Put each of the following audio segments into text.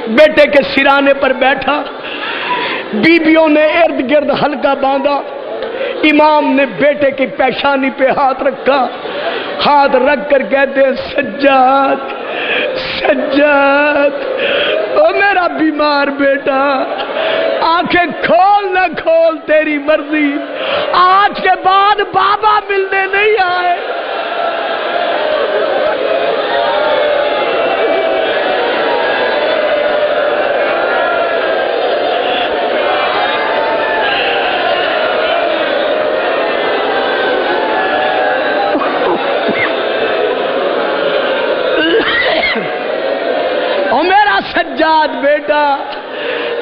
بیٹے کے سرانے پر بیٹھا، بیبیوں نے ارد گرد حلقہ باندھا، امام نے بیٹے کی پیشانی پہ ہاتھ رکھا، ہاتھ رکھ کر کہتے ہیں سجاد سجاد، او میرا بیمار بیٹا، آنکھیں کھول نہ کھول تیری مرضی، آج کے بعد بابا ملنے نہیں آئے۔ او میرا سجاد بیٹا،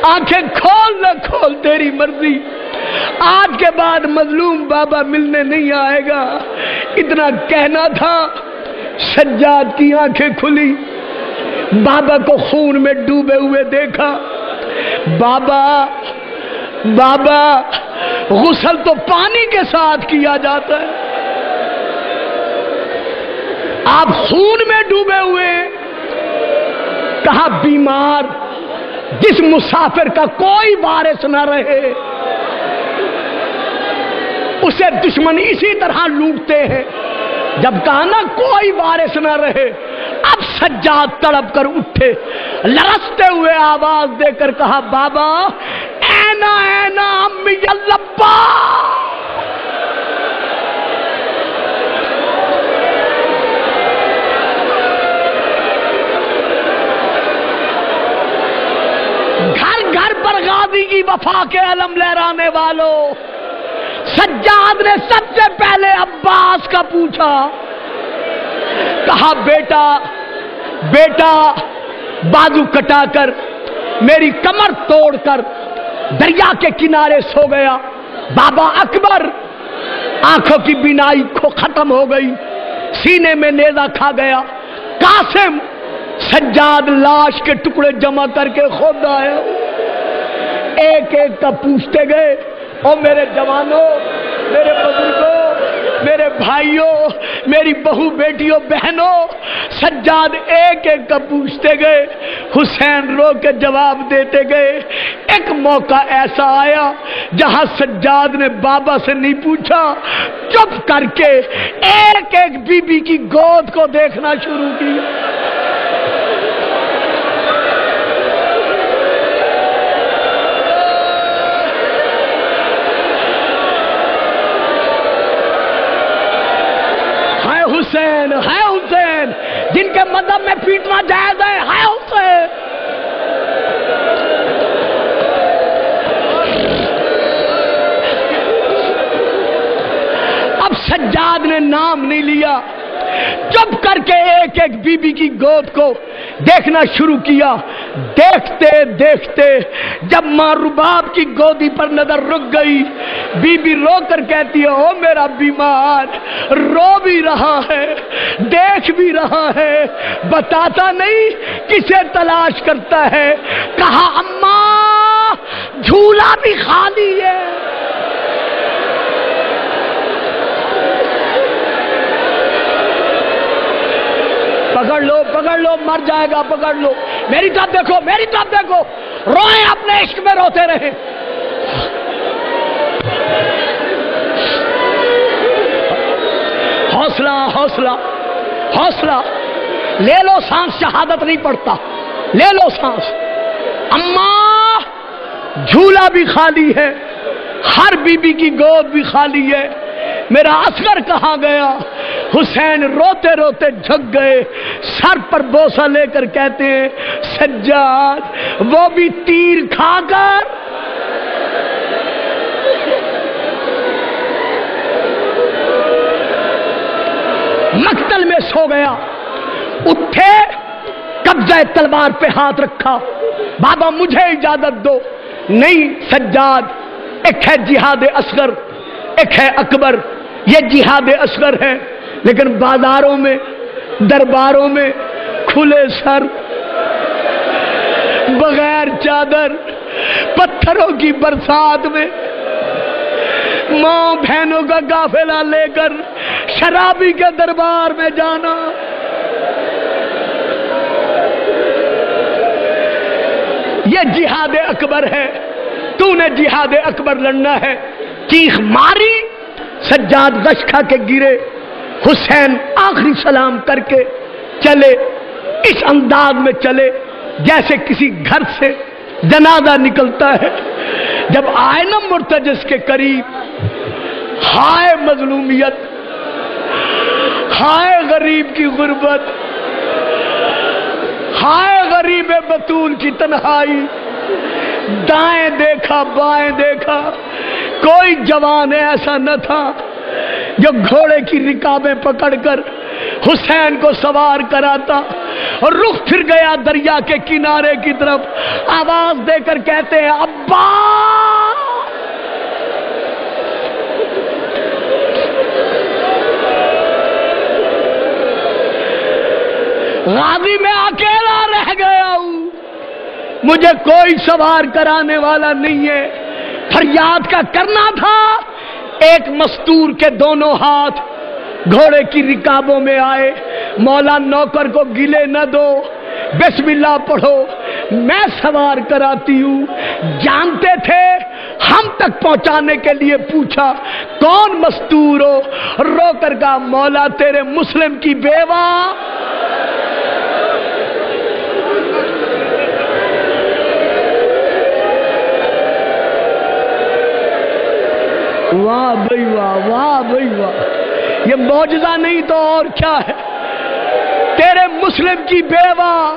آنکھیں کھول نہ کھول تیری مرضی، آج کے بعد مظلوم بابا ملنے نہیں آئے گا۔ اتنا کہنا تھا، سجاد کی آنکھیں کھلی، بابا کو خون میں ڈوبے ہوئے دیکھا۔ بابا بابا غسل تو پانی کے ساتھ کیا جاتا ہے، آپ خون میں ڈوبے ہوئے۔ کہا بیمار جس مسافر کا کوئی وارث نہ رہے اسے دشمن اسی طرح لوٹتے ہیں۔ جب کہا نا کوئی وارث نہ رہے، اب سجاد تڑپ کر اٹھے، لرزتے ہوئے آواز دے کر کہا بابا اینا اینا امی اللبا۔ گھر گھر پر غازی کی وفا کے علم لہرانے والوں، سجاد نے سب سے پہلے عباس کا پوچھا، کہا بیٹا بیٹا بازو کٹا کر میری کمر توڑ کر دریا کے کنارے سو گیا۔ بابا اکبر آنکھوں کی بینائی ختم ہو گئی، سینے میں نیزہ کھا گیا۔ قاسم سجاد لاش کے ٹکڑے جمع کر کے خود آیا، ایک ایک کا پوچھتے گئے، او میرے جوانوں، میرے بزرگوں، میرے بھائیوں، میری بہو بیٹیوں بہنوں، سجاد ایک ایک کا پوچھتے گئے، حسین رو کے جواب دیتے گئے۔ ایک موقع ایسا آیا جہاں سجاد نے بابا سے نہیں پوچھا، چپ کر کے ایک ایک بی بی کی گود کو دیکھنا شروع کیا۔ حسین ہے حسین، جن کے مذہب میں پیٹنا جائز ہے حسین۔ اب سجاد نے نام نہیں لیا، چپ کر کے ایک ایک بی بی کی گود کو دیکھنا شروع کیا۔ دیکھتے دیکھتے جب ماں رباب کی گودی پر نظر رک گئی، بی بی رو کر کہتی ہے او میرا بیمار، رو بھی رہا ہے دیکھ بھی رہا ہے، بتاتا نہیں کسے تلاش کرتا ہے۔ کہا اماں جھولا بھی خالی ہے۔ پکڑ لو مر جائے گا، پکڑ لو، میری طرف دیکھو میری طرف دیکھو، روئیں اپنے عشق میں روتے رہیں۔ حوصلہ حوصلہ حوصلہ، لے لو سانس، شہادت نہیں پڑتا، لے لو سانس۔ اماں جھولا بھی خالی ہے، ہر بی بی کی گود بھی خالی ہے، میرا اصغر کہاں گیا؟ حسین روتے روتے جھک گئے، سر پر بوسہ لے کر کہتے ہیں سجاد وہ بھی تیر کھا کر مقتل میں سو گیا۔ اٹھے، قبضہ تلوار پہ ہاتھ رکھا، بابا مجھے اجازت دو۔ نہیں سجاد، ایک ہے جہاد اصغر، ایک ہے اکبر، یہ جہاد اصغر ہے، لیکن بازاروں میں درباروں میں کھلے سر، بغیر چادر، پتھروں کی برسات میں ماں بہنوں کا قافلہ لے کر شرابی کے دربار میں جانا، یہ جہاد اکبر ہے، تو نے جہاد اکبر لڑنا ہے۔ چیخ ماری، سجاد غش کھا کے گرے، حسین آخری سلام کر کے چلے، اس انداز میں چلے جیسے کسی گھر سے جنازہ نکلتا ہے۔ جب آئے نا مرتجس کے قریب، ہائے مظلومیت، ہائے غریب کی غربت، ہائے غریب بطول کی تنہائی، دائیں دیکھا بائیں دیکھا، کوئی جوان ایسا نہ تھا جو گھوڑے کی رکابیں پکڑ کر حسین کو سوار کراتا، اور رخ پھر گیا دریا کے کنارے کی طرف، آواز دے کر کہتے ہیں ابا۔ غازی میں اکیلا رہ گیا ہوں، مجھے کوئی سوار کرانے والا نہیں ہے۔ فریاد کا کرنا تھا، ایک مستور کے دونوں ہاتھ گھوڑے کی رکابوں میں آئے، مولا نوکر کو گلے نہ دو، بسم اللہ پڑھو، میں سوار کراتی ہوں۔ جانتے تھے ہم تک پہنچانے کے لیے پوچھا کون مستور ہو، رو کر کہا مولا تیرے مسلم کی بیوہ۔ واہ بھائی واہ، واہ بھائی واہ، یہ معجزہ نہیں تو اور کیا ہے؟ تیرے مسلم کی بیوہ،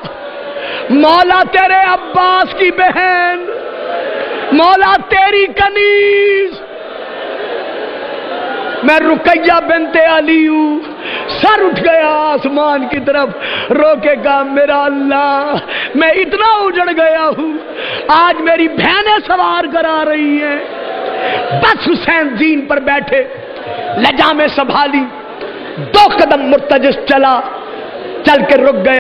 مولا تیرے عباس کی بہن، مولا تیری کنیز، میں رقیہ بنت علی ہوں۔ سر اٹھ گیا آسمان کی طرف، رو کے کہا میرا اللہ، میں اتنا اجڑ گیا ہوں، آج میری بہنیں سوار کرا رہی ہیں۔ بس حسین زین پر بیٹھے، لجام سنبھالی، 2 قدم مرتجس چلا، چل کے رک گئے۔